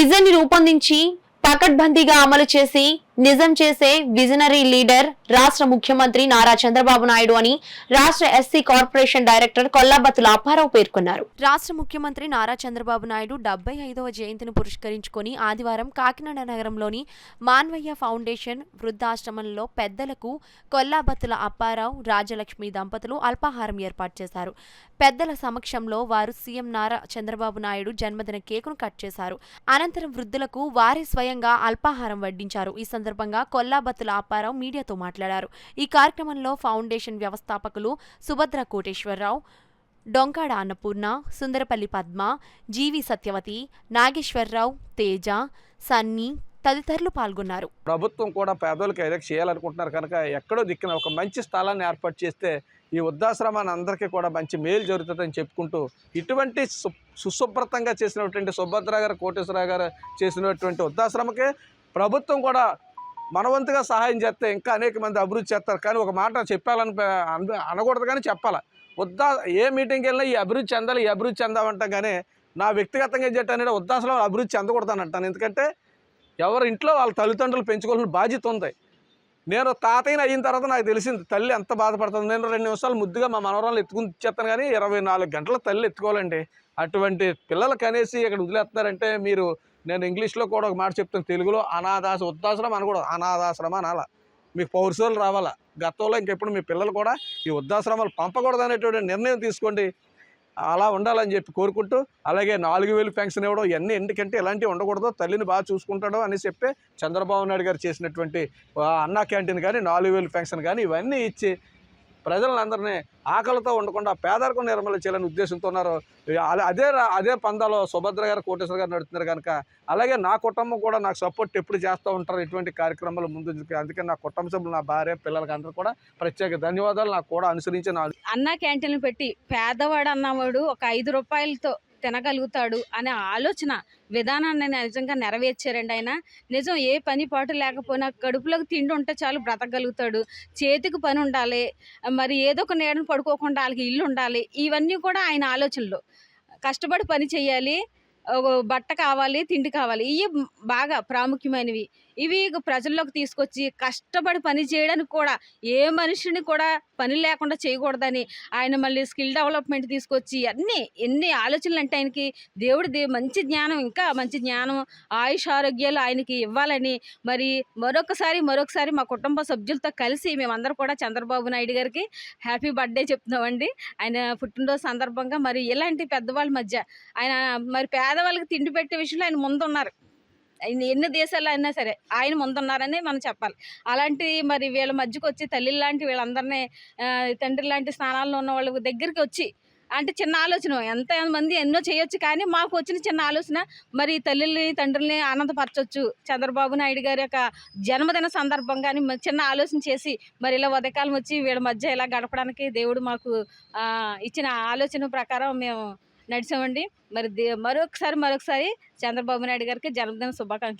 Vision ని రూపొందించి పకడ్బందీగా అమలు చేసి నిజం చేసే విజనరీ లీడర్ రాష్ట్ర ముఖ్యమంత్రి నారా చంద్రబాబు నాయుడు అని రాష్ట్ర SC corporation director Kollabattula Apparao పేర్కొన్నారు. రాష్ట్ర ముఖ్యమంత్రి నారా చంద్రబాబు నాయుడు 75వ జయంతిని పురస్కరించుకొని ఆదివారం కాకినాడ నగరంలోని మాన్వయ్య ఫౌండేషన్ వృద్ధాశ్రమంలో పెద్దలకు కొల్లాబత్తుల అప్పారావు, రాజలక్ష్మి దంపతులు అల్పాహారం ఏర్పాటు చేశారు. పెద్దల సమక్షంలో వారు సీఎం నారా చంద్రబాబు నాయుడు జన్మదిన కేకును కట్ చేశారు. అనంతరం వృద్ధులకు వారే స్వయంగా అల్పాహారం వడ్డించారు. ఈ సందర్భంగా కొల్లాబత్తుల అప్పారావు మీడియాతో మాట్లాడారు. ఈ కార్యక్రమంలో ఫౌండేషన్ వ్యవస్థాపకులు సుభద్ర కోటేశ్వరరావు, డొంకాడ అన్నపూర్ణ, సుందరపల్లి పద్మ, జీవి సత్యవతి, నాగేశ్వరరావు, తేజ, సన్నీ తదితరులు పాల్గొన్నారు. ప్రభుత్వం కూడా పేదోళ్ళకి ఏదైనా చేయాలనుకుంటున్నారు కనుక ఎక్కడో దిక్కున ఒక మంచి స్థలాన్ని ఏర్పాటు చేస్తే ఈ వృద్ధాశ్రమాన్ని అందరికీ కూడా మంచి మేలు జరుగుతుందని చెప్పుకుంటూ ఇటువంటి సుశుభ్రతంగా చేసినటువంటి సుభద్ర గారు, కోటేశ్వరరావు గారు చేసినటువంటి వృద్ధాశ్రమకే ప్రభుత్వం కూడా మనవంతుగా సహాయం చేస్తే ఇంకా అనేక మంది అభివృద్ధి చేస్తారు. కానీ ఒక మాట చెప్పాలని అనకూడదు, కానీ చెప్పాలి. ఏ మీటింగ్కి వెళ్ళినా ఈ అభివృద్ధి చెందాలి, ఈ అభివృద్ధి చెందామంటాం. కానీ నా వ్యక్తిగతంగా ఏం చెట్టానంటే వృద్ధాశ్రమం అభివృద్ధి చెందకూడదని ఎందుకంటే ఎవరి ఇంట్లో వాళ్ళ తల్లిదండ్రులు పెంచుకోవాల్సిన బాధ్యత ఉంది. నేను తాతయ్యని అయిన తర్వాత నాకు తెలిసింది తల్లి ఎంత బాధపడుతుంది. నేను 2 నిమిషాలు ముద్దుగా మా మనవరాలు ఎత్తుకుని ఇచ్చేస్తాను, కానీ 24 గంటల తల్లి ఎత్తుకోవాలండి. అటువంటి పిల్లలు కనేసి ఇక్కడ వదిలేస్తున్నారంటే మీరు, నేను ఇంగ్లీష్లో కూడా ఒక మాట చెప్తాను, తెలుగులో వృద్ధాశ్రమం అనకూడదు, అనాథాశ్రమం అనాలా. మీకు పౌరుషాలు రావాలా. గతంలో ఇంకెప్పుడు మీ పిల్లలు కూడా ఈ వృద్ధాశ్రమాలు పంపకూడదు అనేటువంటి నిర్ణయం తీసుకోండి. అలా ఉండాలని చెప్పి కోరుకుంటూ, అలాగే 4000 పెన్షన్ ఇవ్వడం ఇవన్నీ ఎందుకంటే ఇలాంటివి ఉండకూడదు, తల్లిని బాగా చూసుకుంటాడు అని చెప్పి చంద్రబాబు నాయుడు గారు చేసినటువంటి అన్నా క్యాంటీన్ కానీ 4000 పెన్షన్ కానీ ఇవన్నీ ఇచ్చి ప్రజలందరినీ ఆకలితో ఉండకుండా పేదరికం నిర్మూలన చేయాలని ఉద్దేశంతో ఉన్నారు. అదే పందాలో సుభద్ర గారు, కోటేశ్వర గారు నడుతున్నారు కనుక అలాగే నా కుటుంబం కూడా నాకు సపోర్ట్ ఎప్పుడు చేస్తూ ఉంటారు ఇటువంటి కార్యక్రమాలు ముందు. అందుకని నా కుటుంబ సభ్యులు, నా భార్య, పిల్లలకి అందరూ కూడా ప్రత్యేక ధన్యవాదాలు. నాకు కూడా అనుసరించి అన్నా క్యాంటీన్లు పెట్టి పేదవాడు అన్నవాడు ఒక 5 రూపాయలతో తినగలుగుతాడు అనే ఆలోచన విధానాన్ని నిజంగా నెరవేర్చారండి ఆయన. నిజం, ఏ పని పాటు లేకపోయినా కడుపులోకి తిండి ఉంటే చాలు బ్రతకగలుగుతాడు. చేతికి పని ఉండాలి, మరి ఏదో ఒక నీడను పడుకోకుండా వాళ్ళకి ఇల్లు ఉండాలి. ఇవన్నీ కూడా ఆయన ఆలోచనలు. కష్టపడి పని చేయాలి, బట్ట కావాలి, తిండి కావాలి. ఇవి బాగా ప్రాముఖ్యమైనవి. ఇవి ప్రజల్లోకి తీసుకొచ్చి కష్టపడి పని చేయడానికి కూడా ఏ మనిషిని కూడా పని లేకుండా చేయకూడదని ఆయన మళ్ళీ స్కిల్ డెవలప్మెంట్ తీసుకొచ్చి ఎన్ని ఆలోచనలు అంటే ఆయనకి దేవుడి మంచి జ్ఞానం, ఇంకా మంచి జ్ఞానం, ఆయుష్ ఆరోగ్యాలు ఆయనకి ఇవ్వాలని మరి మరొకసారి మా కుటుంబ సభ్యులతో కలిసి మేమందరం కూడా చంద్రబాబు నాయుడు గారికి హ్యాపీ బర్త్డే చెప్తున్నామండి. ఆయన పుట్టినరోజు సందర్భంగా మరి ఇలాంటి పెద్దవాళ్ళ మధ్య ఆయన మరి పేదవాళ్ళకి తిండి పెట్టే విషయంలో ఆయన ముందున్నారు. ఎన్ని దేశాలు అయినా సరే ఆయన ముందున్నారని మనం చెప్పాలి. అలాంటి మరి వీళ్ళ మధ్యకు వచ్చి తల్లి లాంటి వీళ్ళందరినీ, తండ్రి లాంటి స్థానాల్లో ఉన్న వాళ్ళ దగ్గరికి వచ్చి అంటే చిన్న ఆలోచన, ఎంతమంది ఎన్నో చేయొచ్చు, కానీ మాకు వచ్చిన చిన్న ఆలోచన మరి తల్లిని తండ్రుల్ని ఆనందపరచవచ్చు. చంద్రబాబు నాయుడు గారి యొక్క జన్మదిన సందర్భంగా చిన్న ఆలోచన చేసి మరి ఇలా ఉదయకాలం వచ్చి వీళ్ళ మధ్య ఇలా గడపడానికి దేవుడు మాకు ఇచ్చిన ఆలోచన ప్రకారం మేము నడిచామండి. మరి మరొకసారి చంద్రబాబు నాయుడు గారికి జన్మదిన శుభాకాంక్షలు.